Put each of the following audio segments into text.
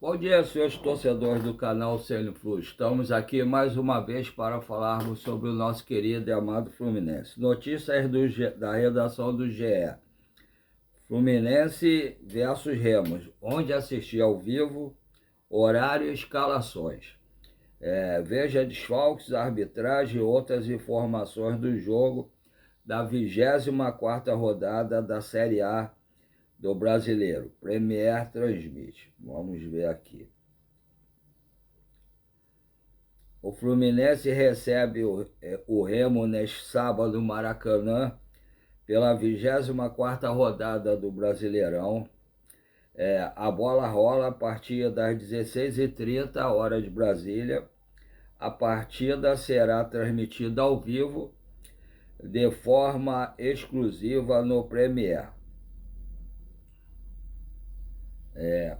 Bom dia, senhores torcedores do canal CN Flu. Estamos aqui mais uma vez para falarmos sobre o nosso querido e amado Fluminense. Notícias da redação do GE. Fluminense versus Remos, onde assistir ao vivo, horário e escalações. Veja desfalques, arbitragem e outras informações do jogo da 24ª rodada da Série A do Brasileiro. Premier transmite. Vamos ver aqui. O Fluminense recebe o Remo neste sábado no Maracanã pela 24ª rodada do Brasileirão. A bola rola a partir das 16h30, hora de Brasília. A partida será transmitida ao vivo de forma exclusiva no Premier.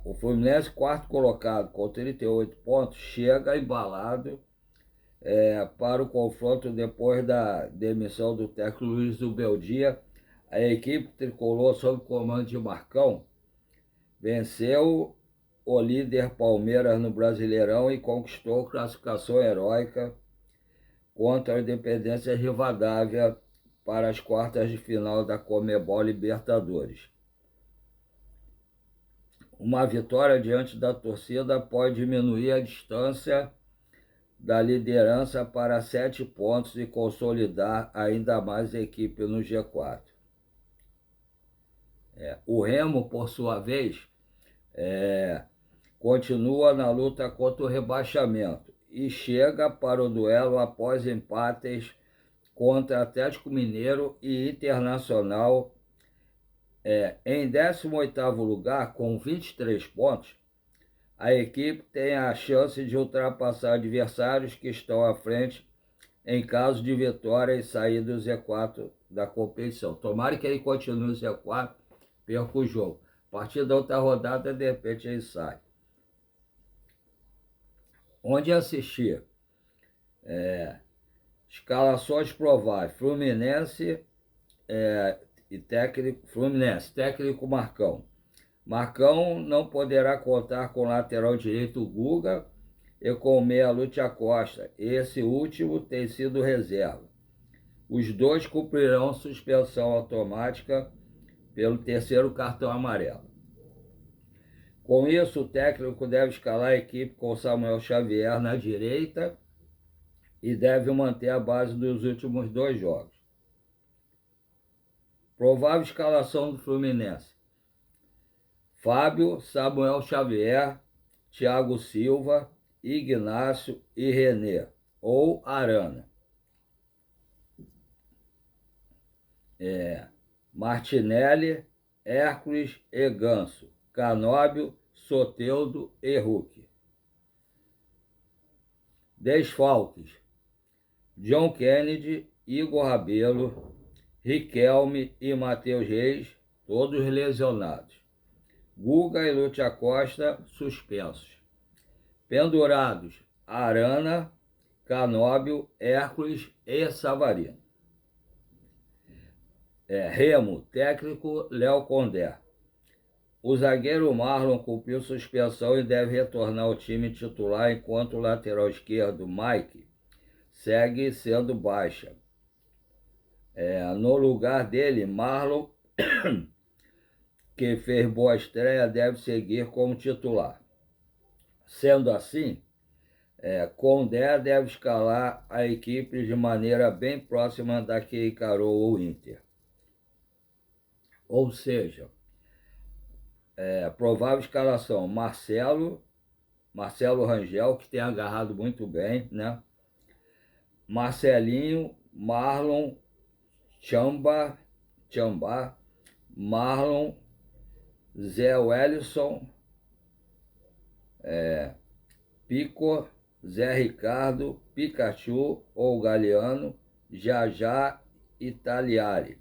O Fluminense, quarto colocado com 38 pontos, chega embalado para o confronto depois da demissão do técnico Luiz Zubeldia. A equipe tricolor, sob o comando de Marcão, venceu o líder Palmeiras no Brasileirão e conquistou classificação heróica contra a Independência Rivadavia para as quartas de final da Conmebol Libertadores. Uma vitória diante da torcida pode diminuir a distância da liderança para 7 pontos e consolidar ainda mais a equipe no G4. O Remo, por sua vez, continua na luta contra o rebaixamento e chega para o duelo após empates contra Atlético Mineiro e Internacional. Em 18º lugar, com 23 pontos, a equipe tem a chance de ultrapassar adversários que estão à frente em caso de vitória e sair do Z4 da competição. Tomara que ele continue no Z4, perca o jogo. A partir da outra rodada, de repente, ele sai. Onde assistir? Escalações prováveis. Fluminense técnico Marcão. Marcão não poderá contar com o lateral direito Guga e com o meia Lúcio Acosta. Esse último tem sido reserva. Os dois cumprirão suspensão automática pelo terceiro cartão amarelo. Com isso, o técnico deve escalar a equipe com Samuel Xavier na direita e deve manter a base dos últimos 2 jogos. Provável escalação do Fluminense: Fábio, Samuel Xavier, Thiago Silva, Ignácio e René, ou Arana. Martinelli, Hércules e Ganso, Canóbio, Soteldo e Hulk. Desfalques: John Kennedy, Igor Rabelo, Riquelme e Matheus Reis, todos lesionados. Guga e Lúcio Acosta suspensos. Pendurados: Arana, Canóbio, Hércules e Savarino. Remo, técnico Léo Condé. O zagueiro Marlon cumpriu suspensão e deve retornar ao time titular, enquanto o lateral esquerdo Mike segue sendo baixa. No lugar dele, Marlon, que fez boa estreia, deve seguir como titular. Sendo assim, Condé deve escalar a equipe de maneira bem próxima da que encarou o Inter. Ou seja, provável escalação: Marcelo Rangel, que tem agarrado muito bem, né? Marcelinho, Marlon, Chamba, Marlon, Zé Wellison, Pico, Zé Ricardo, Pikachu ou Galeano, Jajá e Taliari.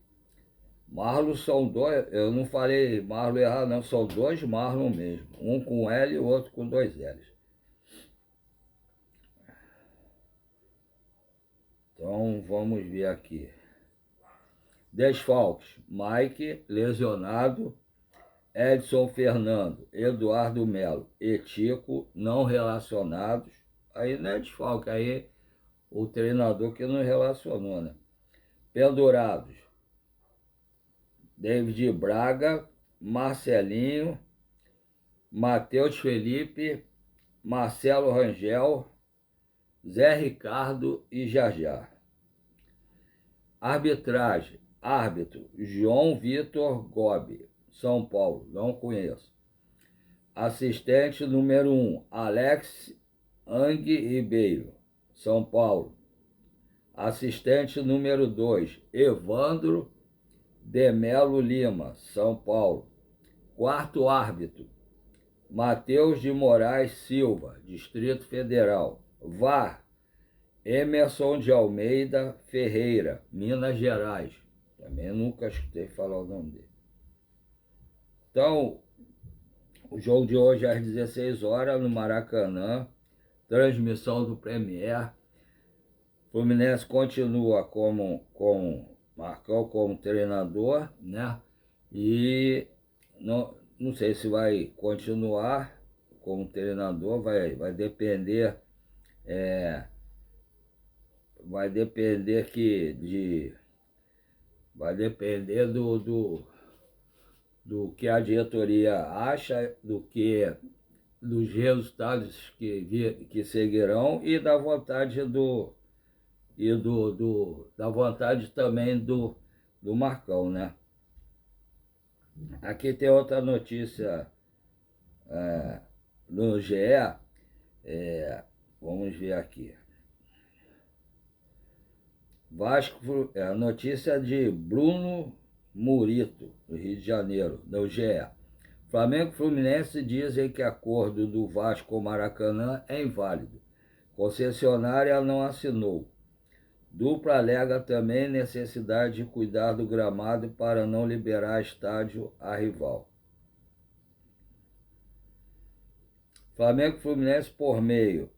Marlon são dois, eu não falei Marlon errado não, são 2 Marlon mesmo, um com L e o outro com 2 L's. Então vamos ver aqui. Desfalques: Mike, lesionado, Edson Fernando, Eduardo Melo e Tico não relacionados. Aí não é desfalque, aí o treinador que não relacionou, né? Pendurados, David Braga, Marcelinho, Matheus Felipe, Marcelo Rangel, Zé Ricardo e Jajá. Arbitragem, árbitro, João Vitor Gobi, São Paulo, não conheço. Assistente número 1, Alex Ang Ribeiro, São Paulo. Assistente número 2, Evandro de Melo Lima, São Paulo. Quarto árbitro, Matheus de Moraes Silva, Distrito Federal. VAR, Emerson de Almeida Ferreira, Minas Gerais. Também nunca escutei falar o nome dele. Então, o jogo de hoje é às 16 horas no Maracanã, transmissão do Premier. Fluminense continua com Marcão como treinador, né? E não sei se vai continuar como treinador, vai depender, vai depender vai depender do que a diretoria acha, dos resultados que seguirão e da vontade da vontade também do Marcão, né? Aqui tem outra notícia no GE, vamos ver aqui. Vasco, a notícia de Bruno Murito, do Rio de Janeiro, do GE. Flamengo e Fluminense dizem que acordo do Vasco com o Maracanã é inválido. Concessionária não assinou. Dupla alega também necessidade de cuidar do gramado para não liberar estádio a rival. Flamengo e Fluminense por meio.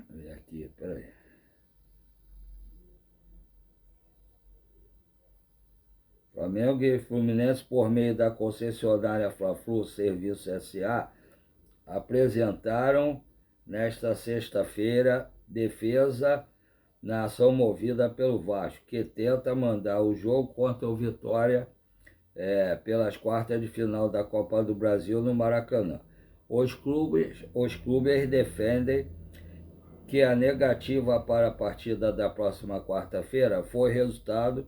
Vou ver aqui, peraí. Flamengo e Fluminense por meio da concessionária Fla-Flu Serviço S.A. apresentaram nesta sexta-feira defesa na ação movida pelo Vasco, que tenta mandar o jogo contra o Vitória pelas quartas de final da Copa do Brasil no Maracanã. Os clubes defendem que a negativa para a partida da próxima quarta-feira foi resultado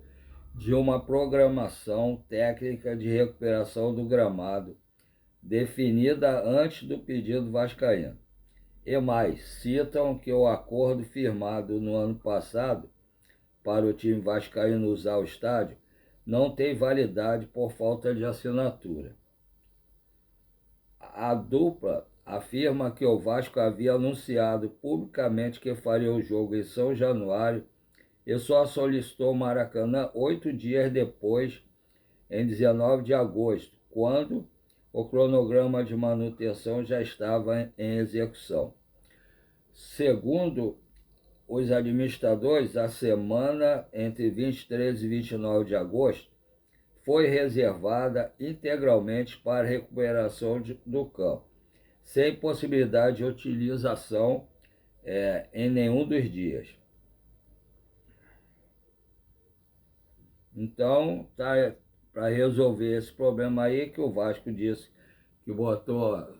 de uma programação técnica de recuperação do gramado definida antes do pedido vascaíno. E mais, citam que o acordo firmado no ano passado para o time vascaíno usar o estádio não tem validade por falta de assinatura. A dupla afirma que o Vasco havia anunciado publicamente que faria o jogo em São Januário e só solicitou o Maracanã 8 dias depois, em 19 de agosto, quando o cronograma de manutenção já estava em execução. Segundo os administradores, a semana entre 23 e 29 de agosto foi reservada integralmente para a recuperação do campo, sem possibilidade de utilização em nenhum dos dias. Então, tá para resolver esse problema aí que o Vasco disse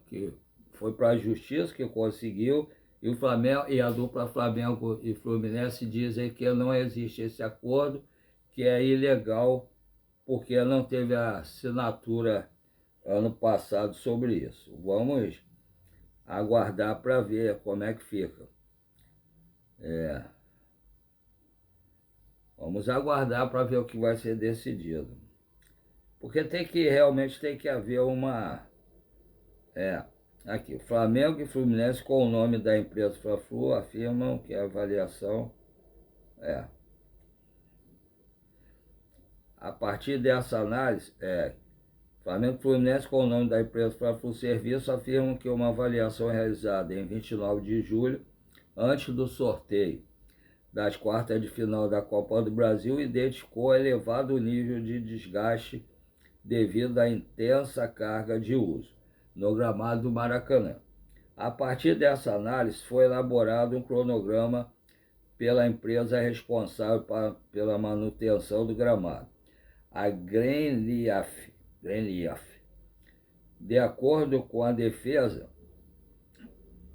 que foi para a justiça, que conseguiu, e o Flamengo e a dupla Flamengo e Fluminense dizem que não existe esse acordo, que é ilegal, porque não teve a assinatura ano passado sobre isso. Vamos aguardar para ver como é que fica. Vamos aguardar para ver o que vai ser decidido. Porque realmente tem que haver uma... Aqui, Flamengo e Fluminense com o nome da empresa Fla-Flu afirmam que a avaliação a partir dessa análise, Flamengo e Fluminense com o nome da empresa Fla-Flu Serviço afirmam que uma avaliação realizada em 29 de julho, antes do sorteio das quartas de final da Copa do Brasil, identificou elevado nível de desgaste devido à intensa carga de uso no gramado do Maracanã. A partir dessa análise, foi elaborado um cronograma pela empresa responsável pela manutenção do gramado, a Greenleaf. De acordo com a defesa,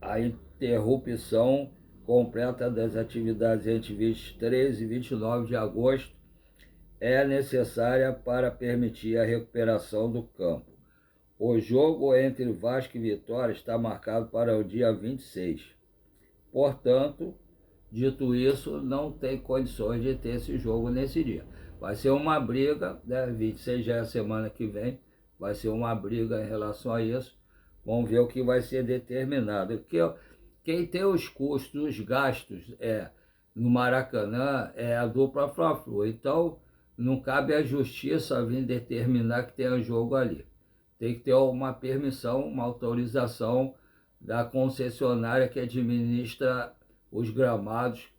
a interrupção completa das atividades entre 23 e 29 de agosto é necessária para permitir a recuperação do campo. O jogo entre Vasco e Vitória está marcado para o dia 26. Portanto, dito isso, não tem condições de ter esse jogo nesse dia. Vai ser uma briga, né? 26 já é a semana que vem, vai ser uma briga em relação a isso. Vamos ver o que vai ser determinado. Quem tem os custos, os gastos no Maracanã é a dupla Fla-Flu. Então, não cabe à justiça vir determinar que tenha jogo ali. Tem que ter uma permissão, uma autorização da concessionária que administra os gramados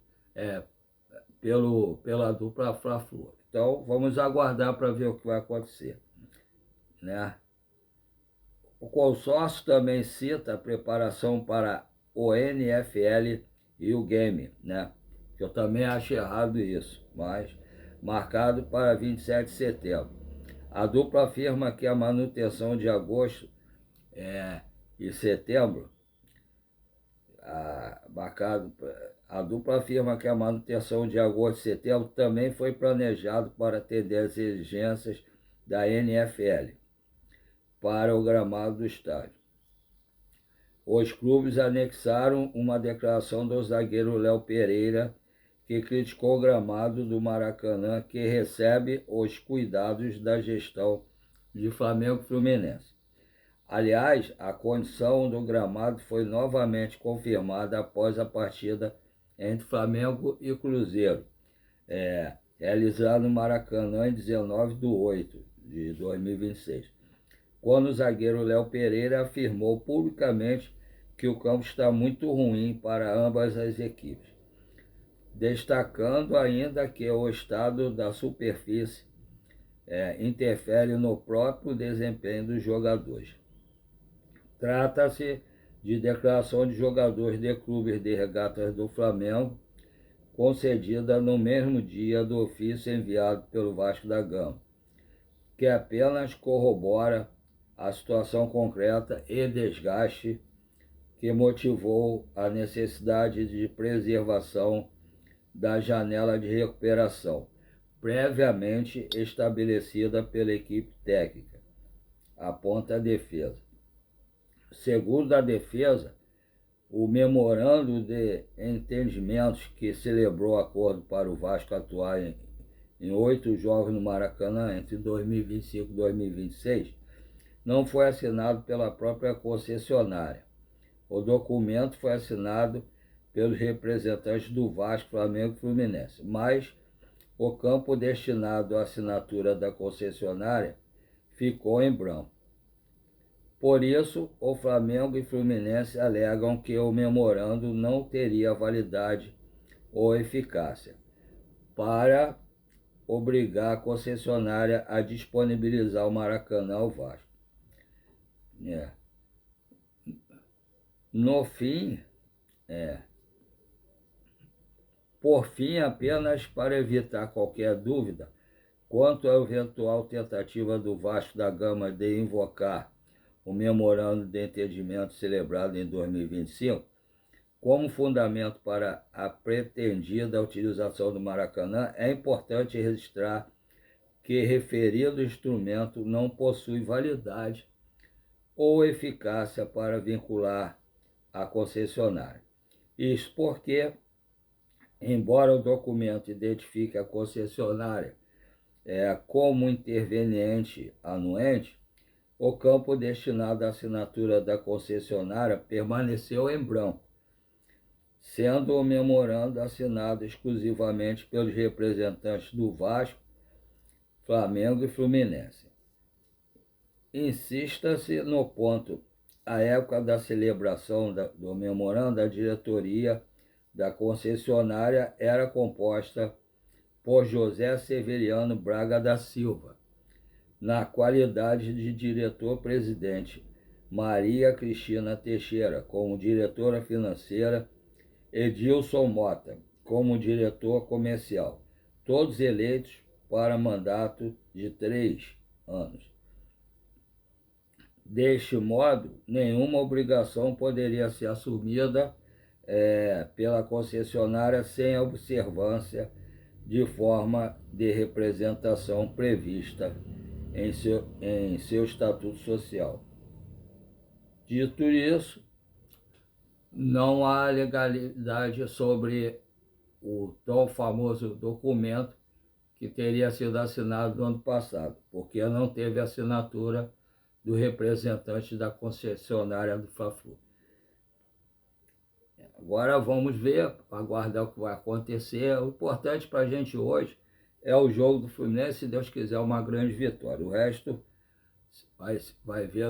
pela dupla Fla-Flu. Então, vamos aguardar para ver o que vai acontecer, né? O consórcio também cita a preparação para o NFL e o game, né? Que eu também acho errado isso, mas marcado para 27 de setembro. A dupla afirma que a manutenção de agosto e setembro, a dupla afirma que a manutenção de agosto e setembro também foi planejado para atender as exigências da NFL para o gramado do estádio. Os clubes anexaram uma declaração do zagueiro Léo Pereira, que criticou o gramado do Maracanã, que recebe os cuidados da gestão de Flamengo e Fluminense. Aliás, a condição do gramado foi novamente confirmada após a partida entre Flamengo e Cruzeiro, realizada no Maracanã em 19/8/2026, quando o zagueiro Léo Pereira afirmou publicamente que o campo está muito ruim para ambas as equipes, destacando ainda que o estado da superfície interfere no próprio desempenho dos jogadores. Trata-se de declaração de jogadores de clubes de regatas do Flamengo, concedida no mesmo dia do ofício enviado pelo Vasco da Gama, que apenas corrobora a situação concreta e desgaste que motivou a necessidade de preservação da janela de recuperação, previamente estabelecida pela equipe técnica, aponta a defesa. Segundo a defesa, o memorando de entendimentos que celebrou o acordo para o Vasco atuar em 8 jogos no Maracanã entre 2025 e 2026 não foi assinado pela própria concessionária. O documento foi assinado pelos representantes do Vasco, Flamengo e Fluminense, mas o campo destinado à assinatura da concessionária ficou em branco. Por isso, o Flamengo e Fluminense alegam que o memorando não teria validade ou eficácia para obrigar a concessionária a disponibilizar o Maracanã ao Vasco. No fim, por fim, apenas para evitar qualquer dúvida quanto à eventual tentativa do Vasco da Gama de invocar o memorando de entendimento celebrado em 2025 como fundamento para a pretendida utilização do Maracanã, é importante registrar que referido instrumento não possui validade ou eficácia para vincular a concessionária. Isso porque, embora o documento identifique a concessionária como interveniente anuente, o campo destinado à assinatura da concessionária permaneceu em branco, sendo o memorando assinado exclusivamente pelos representantes do Vasco, Flamengo e Fluminense. Insista-se no ponto: à época da celebração do memorando, a diretoria da concessionária era composta por José Severiano Braga da Silva, na qualidade de diretor-presidente, Maria Cristina Teixeira como diretora financeira, Edilson Mota como diretor comercial, todos eleitos para mandato de 3 anos. Deste modo, nenhuma obrigação poderia ser assumida pela concessionária sem a observância de forma de representação prevista em seu estatuto social. Dito isso, não há legalidade sobre o tão famoso documento que teria sido assinado no ano passado, porque não teve assinatura do representante da concessionária do Fla-Flu. Agora vamos ver, aguardar o que vai acontecer. O importante para a gente hoje é o jogo do Fluminense, se Deus quiser, uma grande vitória. O resto vai ver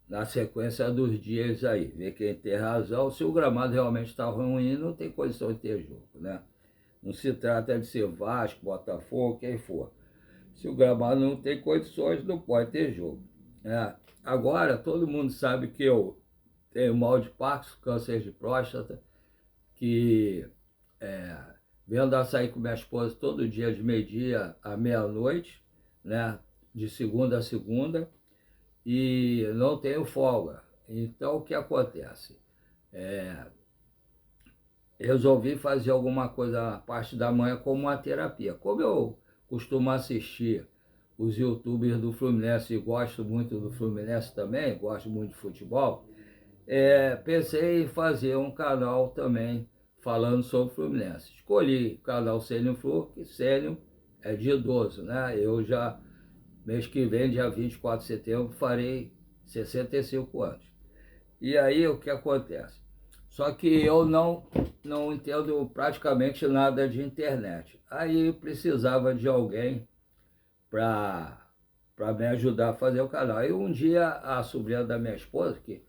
na sequência dos dias aí, ver quem tem razão. Se o gramado realmente está ruim, não tem condição de ter jogo, né? Não se trata de ser Vasco, Botafogo, quem for. Se o gramado não tem condições, não pode ter jogo. Agora, todo mundo sabe que eu tenho mal de Parkinson, câncer de próstata, que vendo açaí com minha esposa todo dia de meio-dia à meia-noite, né, de segunda a segunda, e não tenho folga. Então, o que acontece? Resolvi fazer alguma coisa na parte da manhã como uma terapia. Como eu costumo assistir os youtubers do Fluminense e gosto muito do Fluminense também, gosto muito de futebol, pensei em fazer um canal também falando sobre o Fluminense. Escolhi o canal Sênio Flu, que Sênio é de idoso, né? Eu já, mês que vem, dia 24 de setembro, farei 65 anos. E aí, o que acontece? Só que eu não entendo praticamente nada de internet. Aí precisava de alguém para me ajudar a fazer o canal. Aí um dia a sobrinha da minha esposa, que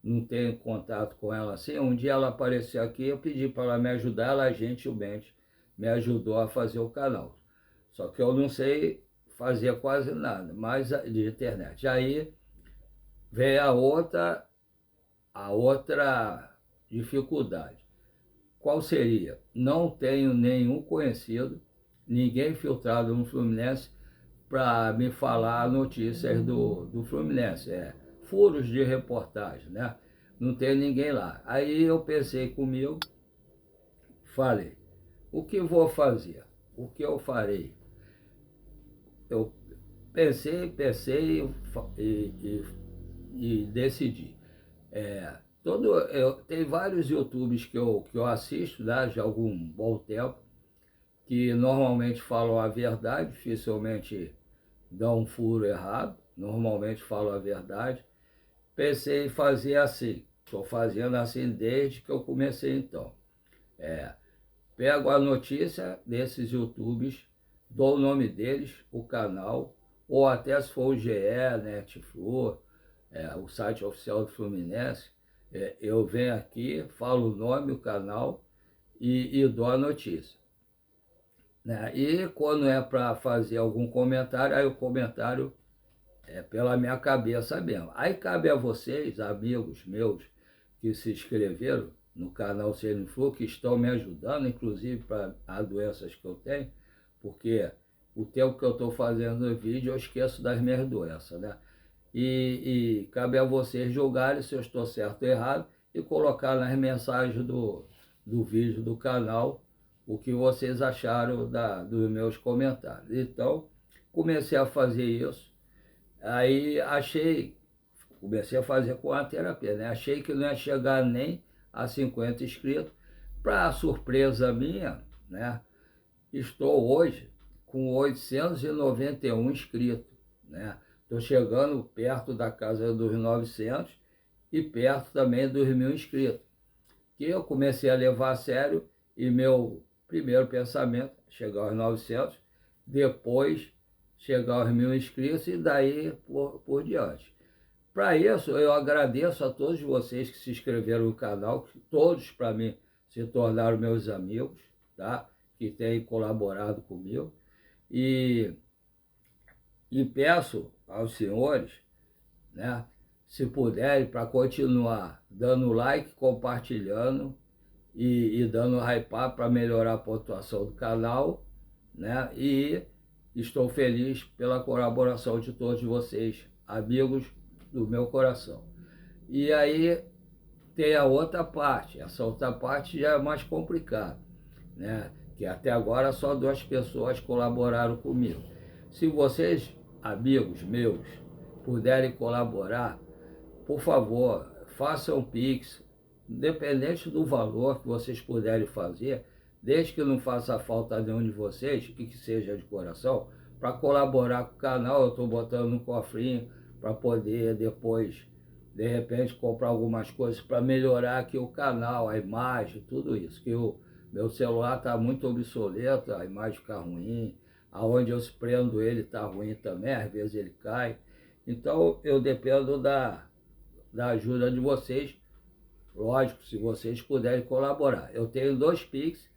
não tenho contato com ela assim, um dia ela apareceu aqui, eu pedi para ela me ajudar, ela gentilmente me ajudou a fazer o canal. Só que eu não sei fazer quase nada, mais de internet. Aí veio a outra dificuldade. Qual seria? Não tenho nenhum conhecido, ninguém filtrado no Fluminense para me falar notícias do Fluminense. Furos de reportagem, né? Não tem ninguém lá. Aí eu pensei comigo, falei, o que vou fazer? O que eu farei? Eu pensei e decidi. Tem vários YouTubes que eu assisto, né, já há algum bom tempo, que normalmente falam a verdade, dificilmente dão um furo errado, normalmente falam a verdade. Pensei em fazer assim, estou fazendo assim desde que eu comecei então. Pego a notícia desses YouTubes, dou o nome deles, o canal, ou até se for o GE, Netflu, o site oficial do Fluminense, eu venho aqui, falo o nome, o canal e dou a notícia. Né? E quando é para fazer algum comentário, aí o comentário é pela minha cabeça mesmo. Aí cabe a vocês, amigos meus, que se inscreveram no canal Sênio, que estão me ajudando, inclusive para as doenças que eu tenho, porque o tempo que eu estou fazendo o vídeo eu esqueço das minhas doenças, né? E cabe a vocês julgarem se eu estou certo ou errado e colocar nas mensagens do vídeo do canal o que vocês acharam dos meus comentários. Então, comecei a fazer isso. Aí comecei a fazer com a terapia, né? Achei que não ia chegar nem a 50 inscritos. Para surpresa minha, né? Estou hoje com 891 inscritos, né? Estou chegando perto da casa dos 900 e perto também dos 1.000 inscritos. Que eu comecei a levar a sério e meu primeiro pensamento, chegar aos 900, depois chegar aos 1.000 inscritos e daí por diante. Para isso, eu agradeço a todos vocês que se inscreveram no canal, que todos para mim se tornaram meus amigos, tá? Que têm colaborado comigo. E E peço aos senhores, né, se puderem, para continuar dando like, compartilhando e dando hypar para melhorar a pontuação do canal, né? E estou feliz pela colaboração de todos vocês, amigos do meu coração. E aí tem a outra parte, essa outra parte já é mais complicada, né? Que até agora só 2 pessoas colaboraram comigo. Se vocês, amigos meus, puderem colaborar, por favor, façam um Pix, independente do valor que vocês puderem fazer, desde que não faça falta nenhum de vocês e que seja de coração, para colaborar com o canal. Eu estou botando no cofrinho para poder depois, de repente, comprar algumas coisas para melhorar aqui o canal, a imagem, tudo isso, que o meu celular está muito obsoleto, a imagem fica ruim, aonde eu prendo ele está ruim também, às vezes ele cai. Então eu dependo da ajuda de vocês, lógico, se vocês puderem colaborar. Eu tenho 2 Pix,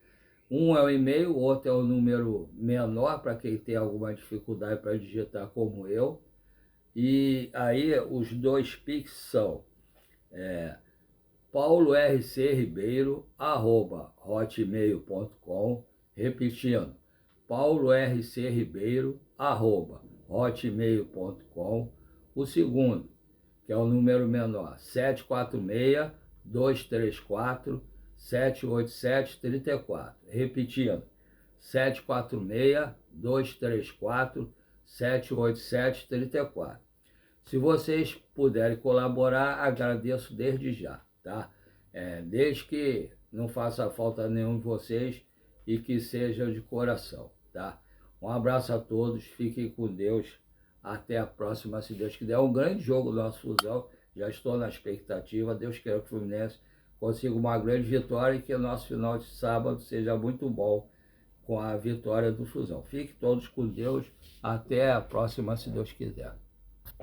um é o e-mail, o outro é o número menor, para quem tem alguma dificuldade para digitar como eu. E aí os 2 Pix são paulorcribeiro@hotmail.com, repetindo, paulorcribeiro@hotmail.com. O segundo, que é o número menor, 746-234-787-34. Repetindo, 746-234-787-34. Se vocês puderem colaborar, agradeço desde já, tá? Desde que não faça falta nenhum de vocês e que seja de coração, tá? Um abraço a todos, fiquem com Deus. Até a próxima, se Deus quiser. É um grande jogo do nosso Fusão. Já estou na expectativa. Deus queira que o Fluminense consiga uma grande vitória e que o nosso final de sábado seja muito bom com a vitória do Fusão. Fiquem todos com Deus. Até a próxima, se Deus quiser.